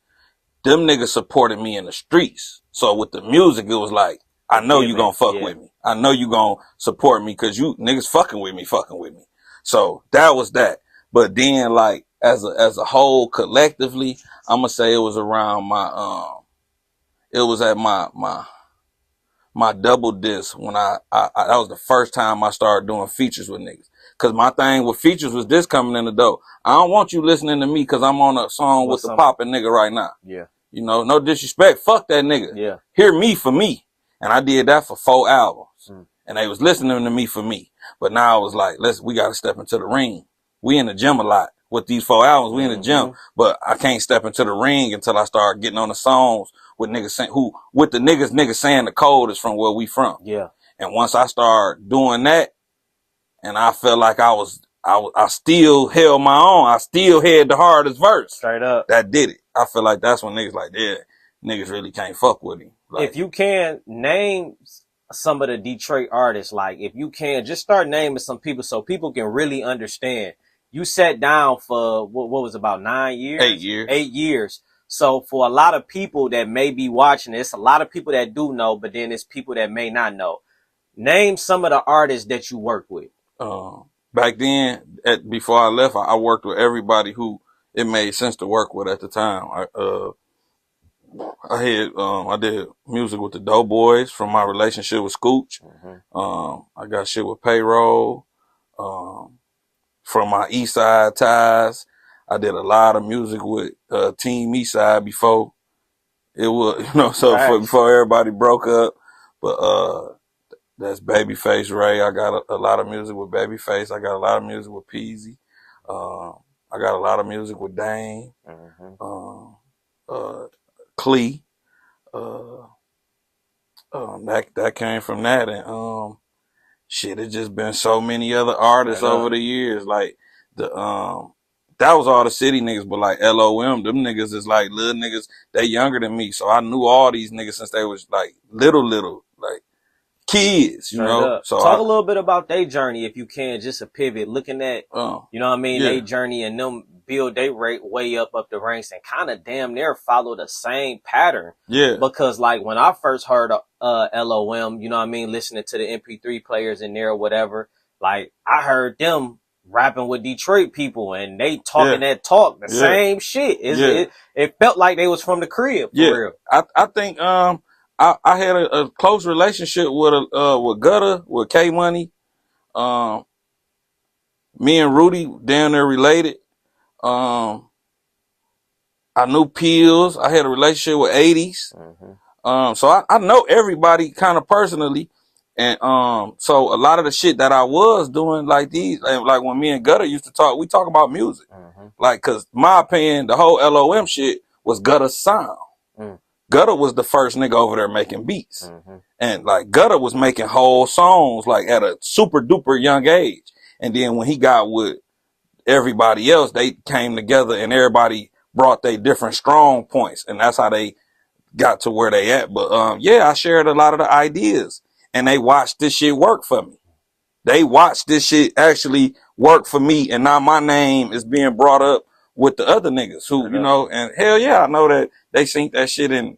Them niggas supported me in the streets. So with the music, it was like, I know you gonna fuck with me. I know you gonna support me because you niggas fucking with me. So that was that. But then like as a whole collectively, I'm gonna say it was around it was at my double disc when I that was the first time I started doing features with niggas. Cause my thing with features was this coming in the door. I don't want you listening to me cause I'm on a song with the poppin' nigga right now. Yeah. You know, no disrespect. Fuck that nigga. Yeah. Hear me for me. And I did that for 4 albums. And they was listening to me for me. But now I was like, we gotta step into the ring. We in the gym a lot. With these 4 albums, we in the gym. But I can't step into the ring until I start getting on the songs with niggas saying with the niggas saying the code is from where we from. Yeah. And once I start doing that, and I felt like I still held my own. I still had the hardest verse. Straight up. That did it. I feel like that's when niggas like, yeah, niggas really can't fuck with him. Like, if you can name some of the Detroit artists, like if you can just start naming some people so people can really understand. You sat down for what was about 9 years? 8 years. 8 years. So for a lot of people that may be watching this, a lot of people that do know, but then it's people that may not know. Name some of the artists that you work with. Back then, before I left, I worked with everybody who it made sense to work with at the time. I did music with the Doughboys from my relationship with Scooch. I got shit with Payroll. From my East Side ties, I did a lot of music with Team East Side before it was, before everybody broke up. But that's Babyface Ray. I got a lot of music with Babyface. I got a lot of music with Peasy. I got a lot of music with Dane, Mm-hmm. Clee. That came from that, and shit, it just been so many other artists Straight over up. the years. Like the that was all the city niggas, but like LOM, them niggas is like little niggas. They younger than me, so I knew all these niggas since they was like little, like kids, you Straight know. up. So Talk a little bit about their journey, if you can, just a pivot, looking at, you know what I mean, yeah, their journey and them build their rate way up the ranks and kind of damn near follow the same pattern. yeah, Because like when I first heard LOM, you know what I mean, listening to the MP3 players in there or whatever, like I heard them rapping with Detroit people and they talking yeah, that talk, the yeah, same shit. yeah, It felt like they was from the crib for yeah. real. I think I had a close relationship with Gutter, with K Money. Um, Me and Rudy down there related. Um, I knew Pills. I had a relationship with 80s. Mm-hmm. So I know everybody kind of personally. And so a lot of the shit that I was doing, like like when me and Gutter used to talk, we talk about music. Mm-hmm. Like, cause my opinion, the whole LOM shit was Gutter's sound. Mm-hmm. Gutter was the first nigga over there making beats. Mm-hmm. And like Gutter was making whole songs like at a super duper young age. And then when he got with everybody else, they came together and everybody brought their different strong points. And that's how they got to where they at. But yeah, I shared a lot of the ideas and they watched this shit work for me. They watched this shit actually work for me, and now my name is being brought up with the other niggas who, you know, and hell yeah, I know that they seen that shit in,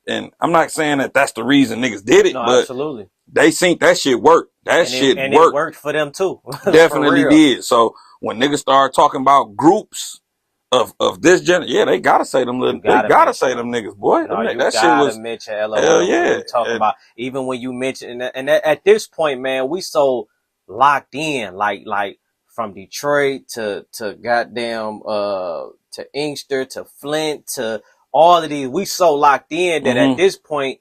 and I'm not saying that that's the reason niggas did it, No, but absolutely. they seen that shit work. That shit It worked. worked for them too. For Definitely real. did. So when niggas start talking about groups of this gen, yeah, they gotta say them little, they gotta say them niggas, boy. No, you that shit gotta was mention hell LOL when yeah. you talk And, about, even when you mention, and at this point, man, we so locked in, like from Detroit to goddamn to Inkster to Flint to all of these, we so locked in that at this point,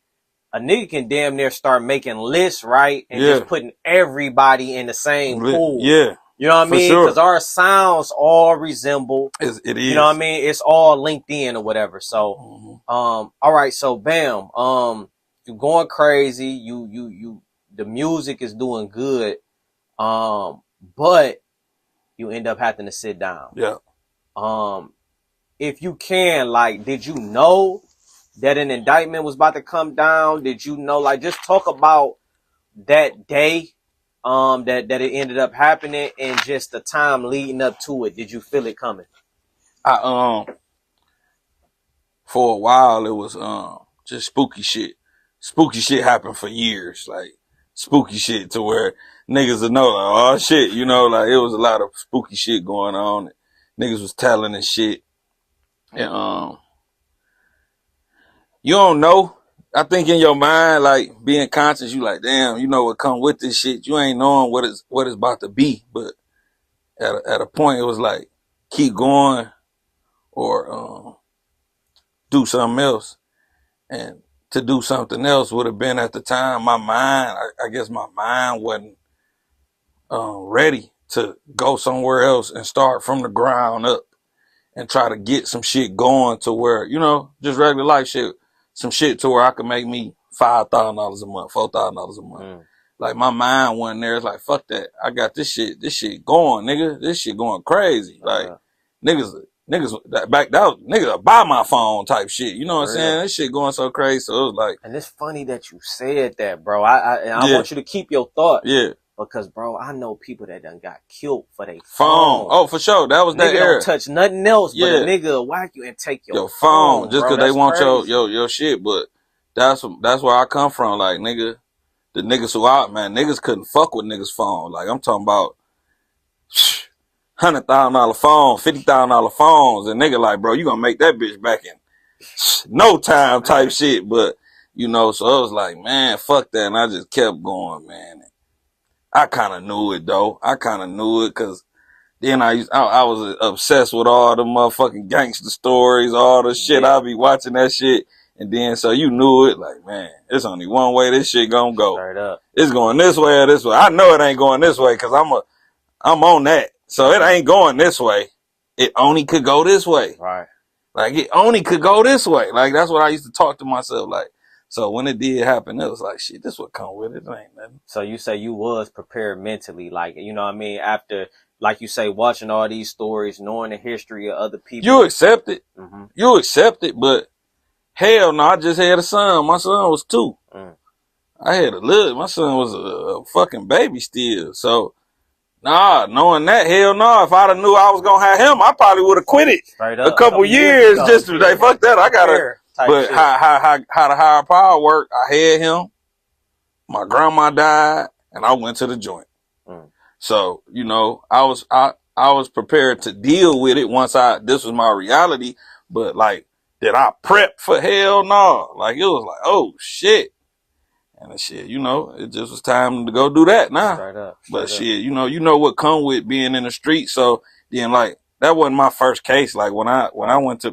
a nigga can damn near start making lists, right? And just putting everybody in the same pool. Yeah. You know what I mean? Sure. Because our sounds all resemble. It is. You know what I mean? It's all linked in or whatever. So, all right. So, bam. You're going crazy. The music is doing good. But you end up having to sit down. Yeah. If you can, like, did you know that an indictment was about to come down? Did you know? Like, just talk about that day. That it ended up happening and just the time leading up to it. Did you feel it coming? For a while it was just spooky shit. Spooky shit happened for years, like spooky shit to where niggas would know, like, oh shit, you know, like it was a lot of spooky shit going on. Niggas was telling and shit. And you don't know. I think in your mind, like being conscious, you like, damn, you know what come with this shit. You ain't knowing what it's about to be. But at a point, it was like, keep going or do something else. And to do something else would have been at the time, my mind, I guess my mind wasn't ready to go somewhere else and start from the ground up and try to get some shit going to where, you know, just regular life shit, some shit to where I could make me $5,000 a month, $4,000 a month. Like my mind wasn't there. It's like, fuck that. I got this shit going, nigga. This shit going crazy. Like niggas back that was niggas buy my phone type shit. You know what I'm saying? This shit going so crazy. So it was like, and it's funny that you said that, bro. I want you to keep your thought. Yeah. Because, bro, I know people that done got killed for their phone. Oh, for sure. That was that era. Don't touch nothing else, but a nigga will whack you and take your phone just because they want your shit. But that's where I come from. Like, nigga, the niggas who out, man, niggas couldn't fuck with niggas' phone. Like, I'm talking about $100,000 phone, $50,000 phones, and nigga like, bro, you gonna make that bitch back in no time type shit. But you know, so I was like, man, fuck that, and I just kept going, man. I kind of knew it though. I kind of knew it because then I was obsessed with all the motherfucking gangster stories, all the shit. I be watching that shit, and then so you knew it. Like, man, it's only one way this shit gonna go. Straight up. It's going this way or this way. I know it ain't going this way because I'm on that. So it ain't going this way. it only could go this way. Right. Like, it only could go this way. Like, that's what I used to talk to myself. Like, so when it did happen, it was like, shit, this what come with it. It ain't nothing. So you say you was prepared mentally, like, you know what I mean? After, like you say, watching all these stories, knowing the history of other people. You accept it. Mm-hmm. You accept it, but hell no, I just had a son. My son was 2. I had a little, my son was a fucking baby still. So, nah, knowing that, hell no. If I'd have knew I was gonna have him, I probably would have quit it a couple years just to like, fuck that. I gotta, but how the higher power worked, I had him, my grandma died, and I went to the joint. So, you know, I was prepared to deal with it once this was my reality, but like, did I prep for hell no? Like, it was like, oh shit. And shit, you know, it just was time to go do that now. Straight up. But shit, you know what come with being in the street. So then, like, that wasn't my first case. Like when I went to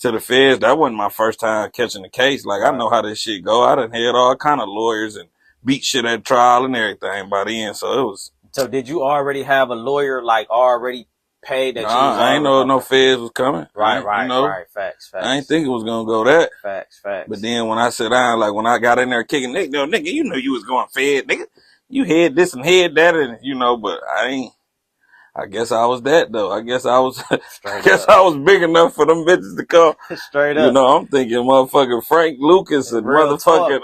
the feds, that wasn't my first time catching the case. Like, I know how this shit go. I done had all kind of lawyers and beat shit at trial and everything by the end. So it was. So did you already have a lawyer like already paid that? Nah, I ain't know no feds was coming. Right. You know? Right. Facts. I ain't think it was gonna go that. Facts. But then when I sat down, like when I got in there kicking, nigga, you knew you was going fed, nigga. You had this and had that, and you know, but I guess I was that though. I guess I was big enough for them bitches to come. Straight up. You know, I'm thinking motherfucking Frank Lucas and motherfucking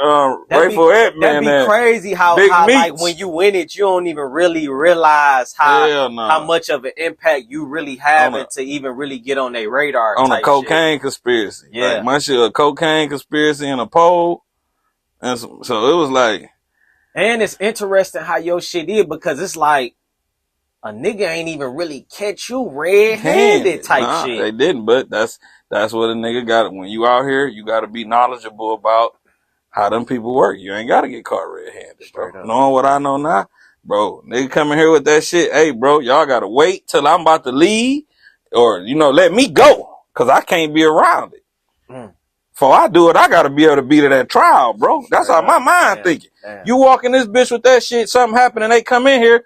Rayful Edman. That'd be crazy how like when you win it, you don't even really realize how much of an impact you really have to even really get on their radar. On a cocaine conspiracy. Yeah. Like my shit, a cocaine conspiracy and a pole. And so it was like. And it's interesting how your shit is because it's like, a nigga ain't even really catch you red-handed type shit. They didn't, but that's what a nigga got. When you out here, you got to be knowledgeable about how them people work. You ain't got to get caught red-handed, bro. Knowing what I know now, bro, nigga coming here with that shit, hey, bro, y'all got to wait till I'm about to leave or, you know, let me go because I can't be around it. Before I do it, I got to be able to be to that trial, bro. That's how my mind thinking. You walk in this bitch with that shit, something happen and they come in here,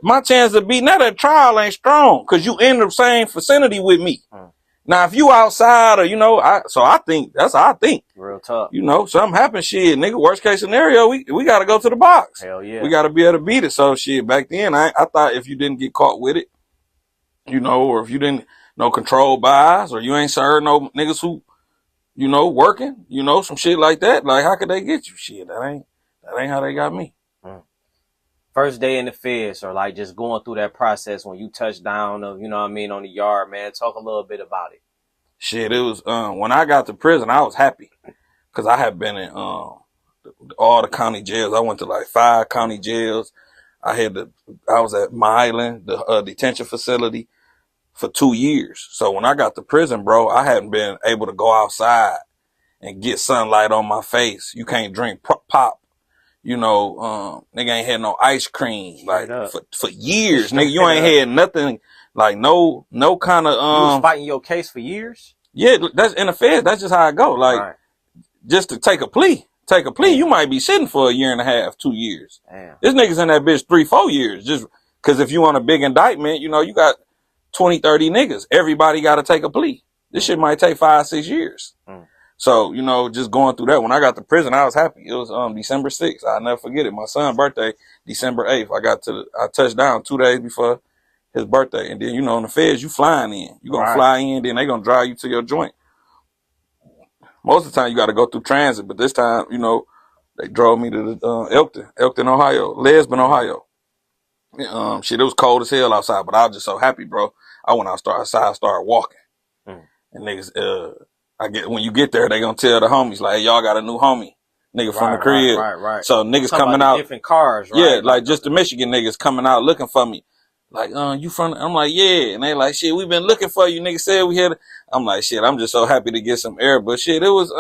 my chance of beating that at trial ain't strong because you in the same vicinity with me. Now, if you outside or, you know, I think that's how I think. Real tough. You know, something happens, shit, nigga, worst case scenario, we got to go to the box. Hell yeah. We got to be able to beat it. So shit, back then, I thought if you didn't get caught with it, you know, or if you didn't no controlled buys or you ain't served no niggas who, you know, working, you know, some shit like that, like how could they get you? Shit, that ain't how they got me. First day in the feds or like just going through that process when you touch down of, you know what I mean, on the yard, man. Talk a little bit about it. Shit, it was, when I got to prison, I was happy because I had been in, all the county jails. I went to like 5 county jails. I was at my island, the detention facility for 2 years. So when I got to prison, bro, I hadn't been able to go outside and get sunlight on my face. You can't drink pop. You know, nigga ain't had no ice cream like for years. Nigga, you ain't had nothing like no kind of You was fighting your case for years? Yeah, that's in the feds. That's just how I go. Like just to take a plea, you might be sitting for a year and a half, 2 years. Damn. This nigga's in that bitch 3-4 years. Just because if you want a big indictment, you know, you got 20-30 niggas. Everybody got to take a plea. This shit might take 5-6 years. So, you know, just going through that. When I got to prison, I was happy. It was December 6th. I'll never forget it. My son's birthday, December 8th. I touched down 2 days before his birthday. And then, you know, in the feds, you flying in. You gonna fly in, then they gonna drive you to your joint. Most of the time you gotta go through transit, but this time, you know, they drove me to the Elkton, Ohio, Lesbian, Ohio. Shit, it was cold as hell outside, but I was just so happy, bro. I went outside, started walking. And niggas, when you get there, they gonna tell the homies, like, hey, y'all got a new homie. Nigga from the crib. Right. So niggas coming out. Different cars, right? Yeah, like just the Michigan niggas coming out looking for me. Like, you from, I'm like, yeah. And they like, shit, we been looking for you. Niggas said we had, I'm like, shit, I'm just so happy to get some air. But shit, it was,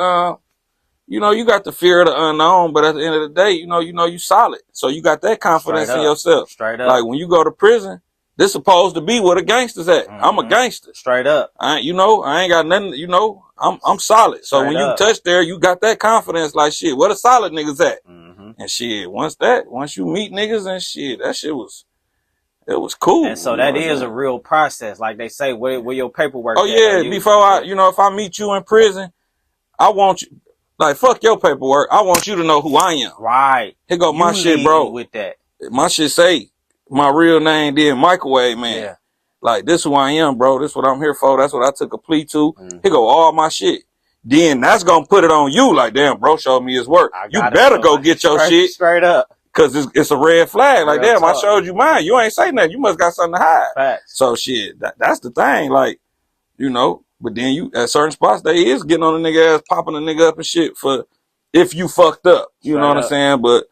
you know, you got the fear of the unknown, but at the end of the day, you know, you solid. So you got that confidence in yourself. Straight up. Like when you go to prison, this supposed to be where the gangsters at. I'm a gangster. Straight up. I ain't got nothing, you know, I'm solid. So when you touch there, you got that confidence like shit, where the solid niggas at? And shit, once you meet niggas and shit, that shit was, It was cool. And so you know that what I'm is a saying? real process. Like they say, where your paperwork Oh at? Are yeah, you? before I, Yeah. if I meet you in prison, I want you, like, fuck your paperwork. I want you to know who I am. Right. Here go my You shit, leading bro. with that. My shit say my real name, then Microwave Man. Yeah. Like, this who I am, bro. This what I'm here for. That's what I took a plea to. Here Mm-hmm. go all my shit. Then that's gonna put it on you. Like, damn, bro showed me his work. I You gotta better show go get your straight, shit. straight up. Cause it's a red flag. Like, Real damn, I talk. showed you mine. You ain't say nothing. You must got something to hide. Facts. So shit, that's the thing. Like, but then you at certain spots they is getting on a nigga ass, popping a nigga up and shit for if you fucked up. You know Straight what I'm up. saying? But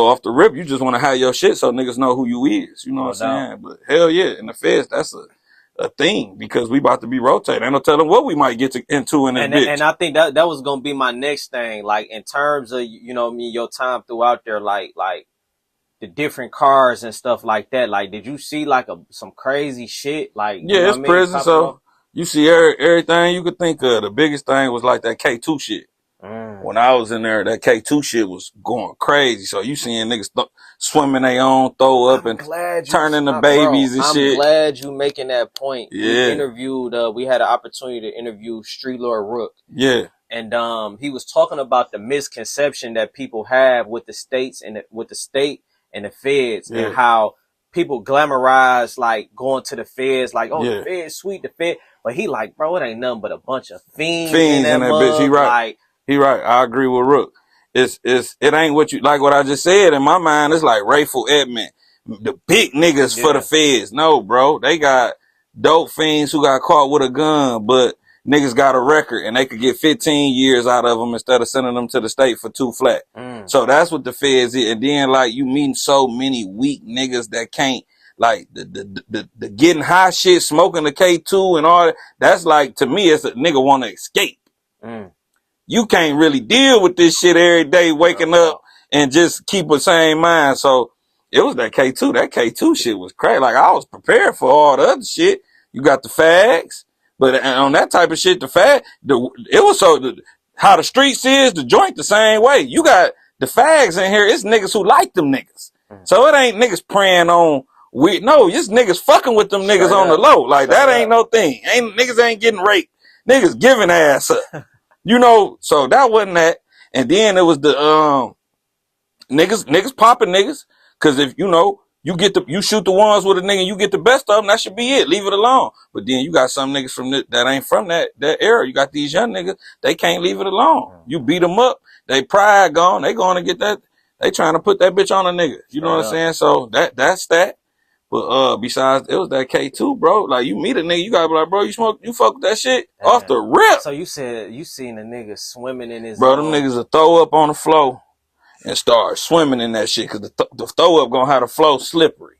off the rip, you just want to have your shit so niggas know who you is. You know No what I'm doubt. saying? But hell yeah, in the feds, that's a thing because we about to be rotated. Ain't no telling what we might get into in this And bitch. I think that was gonna be my next thing. Like in terms of your time throughout there, like the different cars and stuff like that. Like, did you see like some crazy shit? Like, you Yeah, know it's what I mean? prison, Popping off. so you see everything you could think of. The biggest thing was like that K2 shit. Mm. When I was in there, that K2 shit was going crazy. So you seeing niggas swimming their own, throw up I'm and glad you, turning the bro. babies and I'm shit. glad you making that point. Yeah, We had an opportunity to interview Street Lord Rook, yeah, and he was talking about the misconception that people have with the states and with the state and the feds, and yeah, how people glamorize like going to the feds, like, oh, the yeah. feds sweet, the fed, but he like, bro, it ain't nothing but a bunch of fiends in Fiends in that that bitch. He mug, right. like, He right. I agree with Rook. It ain't what you like. What I just said in my mind, it's like Rayful Edmond, the big niggas for the yeah, feds. No, bro, they got dope fiends who got caught with a gun, but niggas got a record and they could get 15 years out of them instead of sending them to the state for 2 flat. mm, So that's what the feds is. And then like you meeting so many weak niggas that can't like the getting high shit, smoking the K2 and all that. That's like, to me, it's a nigga want to escape. mm, You can't really deal with this shit every day, real waking up talk. and just keep the same mind. So it was that K2. That K2 shit was crazy. Like, I was prepared for all the other shit. You got the fags, but on that type of shit, it was how the streets is, the joint the same way. You got the fags in here. It's niggas who like them niggas. Mm. So it ain't niggas preying on no, it's niggas fucking with them niggas Straight on the up, low. Like, that straight ain't up. no thing. Niggas ain't getting raped. Niggas giving ass up. So that wasn't that. And then it was the niggas popping niggas. Cause if you shoot the ones with a nigga and you get the best of them, that should be it. Leave it alone. But then you got some niggas that ain't from that era. You got these young niggas, they can't leave it alone. Mm. You beat them up, they pride gone, they going to get that, they trying to put that bitch on a nigga. You know Straight what I'm up. saying? So that's that. But besides, it was that K2, bro. Like, you meet a nigga, you gotta be like, bro, you fuck with that shit off Damn. the rip. So you said you seen a nigga swimming in his Bro, them niggas will throw up on the floor and start swimming in that shit. Cause the throw up gonna have the flow slippery.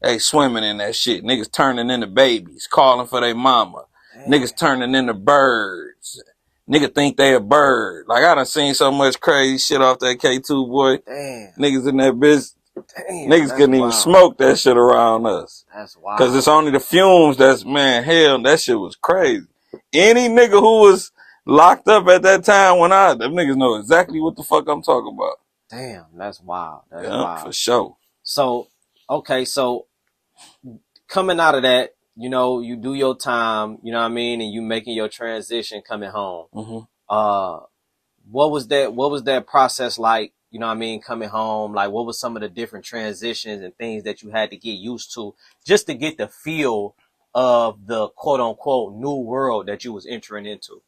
They swimming in that shit. Niggas turning into babies, calling for their mama. Damn. Niggas turning into birds. Nigga think they a bird. Like, I done seen so much crazy shit off that K2, boy. Damn. Niggas in that bitch. Damn. Niggas That's couldn't even wild. smoke that shit around us. That's Cause it's wild. only the fumes man, hell, that shit was crazy. Any nigga who was locked up at that time them niggas know exactly what the fuck I'm talking about. Damn. That's wild. That's Yeah, wild. for sure. So, okay. So coming out of that, you do your time, you know what I mean? And you making your transition coming home. Mm-hmm. Uh, what was that process like? You know what I mean? Coming home, like what was some of the different transitions and things that you had to get used to just to get the feel of the quote unquote new world that you was entering into?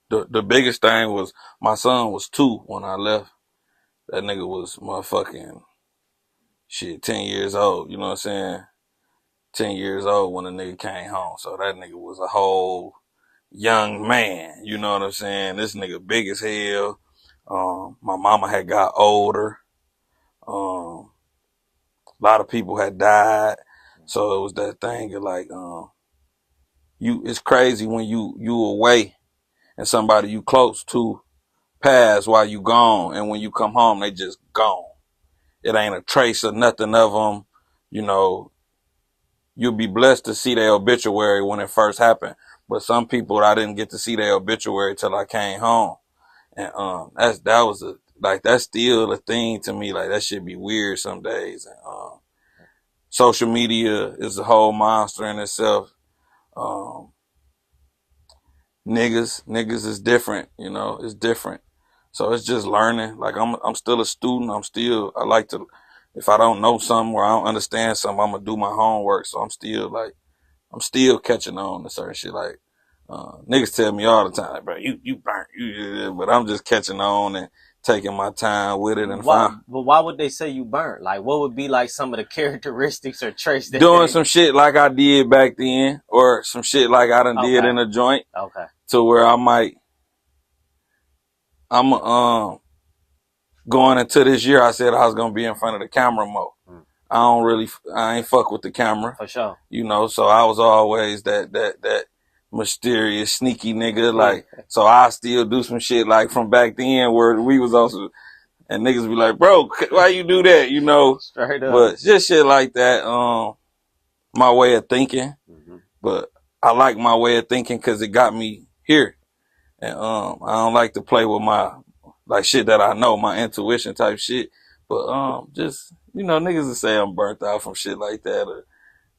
The biggest thing was my son was 2 when I left. That nigga was motherfucking 10 years old. You know what I'm saying? 10 years old when the nigga came home. So that nigga was a whole young man. You know what I'm saying? This nigga big as hell. My mama had got older. A lot of people had died. So it was that thing of like, it's crazy when you away and somebody you close to pass while you gone. And when you come home, they just gone. It ain't a trace of nothing of them. You know, you'll be blessed to see their obituary when it first happened. But some people, I didn't get to see their obituary till I came home. And that's still a thing to me. Like, that should be weird some days. And social media is a whole monster in itself. Um, niggas is different, you know, it's different. So it's just learning. Like I'm still a student. I like to, if I don't know something or I don't understand something, I'm gonna do my homework. So I'm still catching on to certain shit. Like, niggas tell me all the time, like, bro, you burnt, but I'm just catching on and taking my time with it and But why would they say you burnt? Like, what would be like some of the characteristics or traits that doing they? some shit like I did back then, or some shit like I done did Okay, in a joint, okay, to where I'm going into this year. I said I was gonna be in front of the camera more. I ain't fuck with the camera, for sure. you know. So I was always that mysterious, sneaky nigga. Like, so I still do some shit like from back then where we was also, and niggas be like, bro, why you do that, you know? Straight up. But just shit like that. My way of thinking. But I like my way of thinking because it got me here. And I don't like to play with my like shit that I know, my intuition type shit. But just, you know, niggas will say I'm burnt out from shit like that, or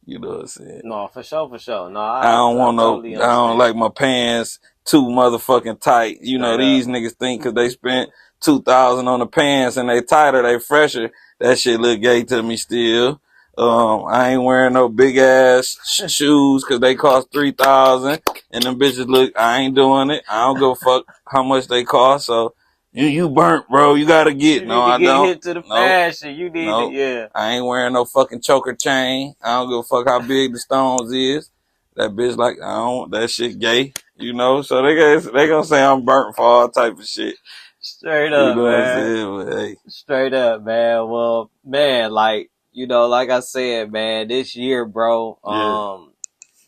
you know what I'm saying. No, for sure, for sure. No, I don't want totally I don't understand. like my pants too motherfucking tight. You know, Straight these up. niggas think because they spent 2,000 on the pants and they tighter, they fresher. That shit look gay to me still. I ain't wearing no big ass shoes because they cost 3,000, and them bitches look. I ain't doing it. I don't give a fuck how much they cost. So you burnt, bro. You gotta get. You No, need to I get don't. hit to the No, fashion. You need to, no. yeah. I ain't wearing no fucking choker chain. I don't give a fuck how big the stones is. That bitch like, I don't, that shit gay, you know? So they gonna say I'm burnt for all type of shit. Straight You up, know what I'm man. saying? But hey. Straight up, man. Well, man, like, you know, like I said, man, this year, bro, Yeah,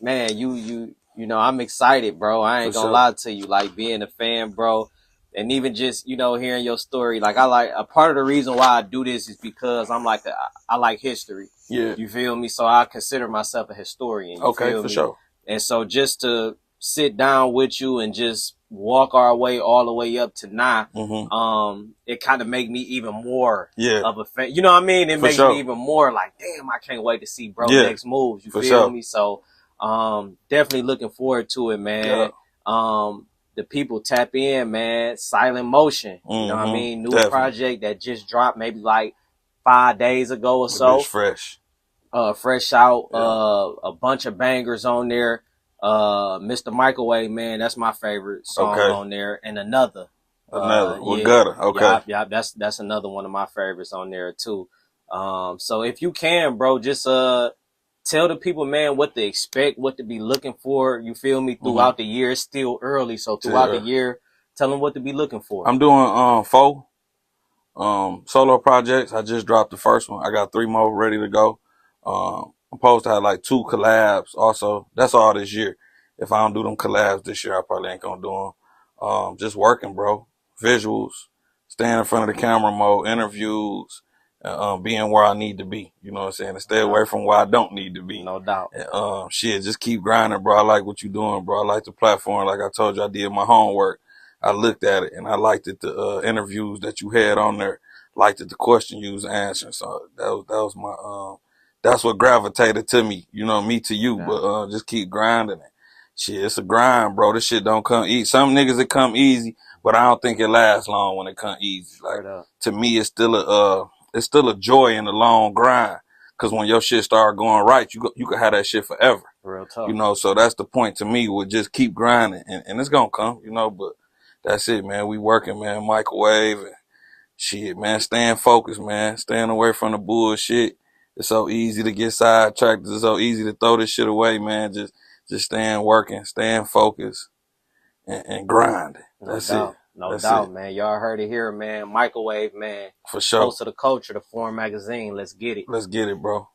man, you know, I'm excited, bro. I for ain't gonna sure. lie to you. Like being a fan, bro, and even just, you know, hearing your story. Like I like a part of the reason why I do this is because I like history. Yeah. You feel me? So I consider myself a historian. You Okay, feel for me? sure. And so just to sit down with you and just walk our way all the way up to now, it kind of make me even more Yeah, of a fan. You know what I mean? It for makes me sure. even more like, damn, I can't wait to see bro Yeah, next moves. You for feel sure. me? So definitely looking forward to it, Yeah. man. The people tap in, man. Silent Motion. You know what I mean? New Definitely. project that just dropped maybe like 5 days ago or The bitch so. fresh. Fresh out, Yeah. a bunch of bangers on there. Mr. Microwave, man, that's my favorite song Okay. on there. And another. Another. With Yeah, gutter. Okay. yeah, that's another one of my favorites on there too. So if you can, bro, just tell the people, man, what to expect, what to be looking for. You feel me? Throughout the year, it's still early, so throughout the year, tell them what to be looking for. I'm doing 4 solo projects. I just dropped the first one. I got 3 more ready to go. I'm supposed to have like 2 collabs also. That's all this year. If I don't do them collabs this year, I probably ain't gonna do them. Just working, bro. Visuals, staying in front of the camera mode, interviews, being where I need to be. You know what I'm saying? And stay away from where I don't need to be. No doubt. And, shit, just keep grinding, bro. I like what you doing, bro. I like the platform. Like I told you, I did my homework. I looked at it and I liked it. The interviews that you had on there, liked it. The question you was answering. So that was my that's what gravitated to me. You know, me to you. Yeah. But just keep grinding it. Shit, it's a grind, bro. This shit don't come easy. Some niggas it come easy, but I don't think it lasts long when it come easy. Like to me, it's still a joy in the long grind. Cause when your shit start going right, you can have that shit forever. Real tough. You know, so that's the point to me. Would just keep grinding, and it's gonna come. You know, but that's it, man. We working, man. Microwave and shit, man. Staying focused, man. Staying away from the bullshit. It's so easy to get sidetracked. It's so easy to throw this shit away, man. Just staying working, staying focused, and grinding. That's it. No That's doubt, it. man. Y'all heard it here, man. Microwave, man. For sure. Close to the culture, the Foreign Magazine. Let's get it. Let's get it, bro.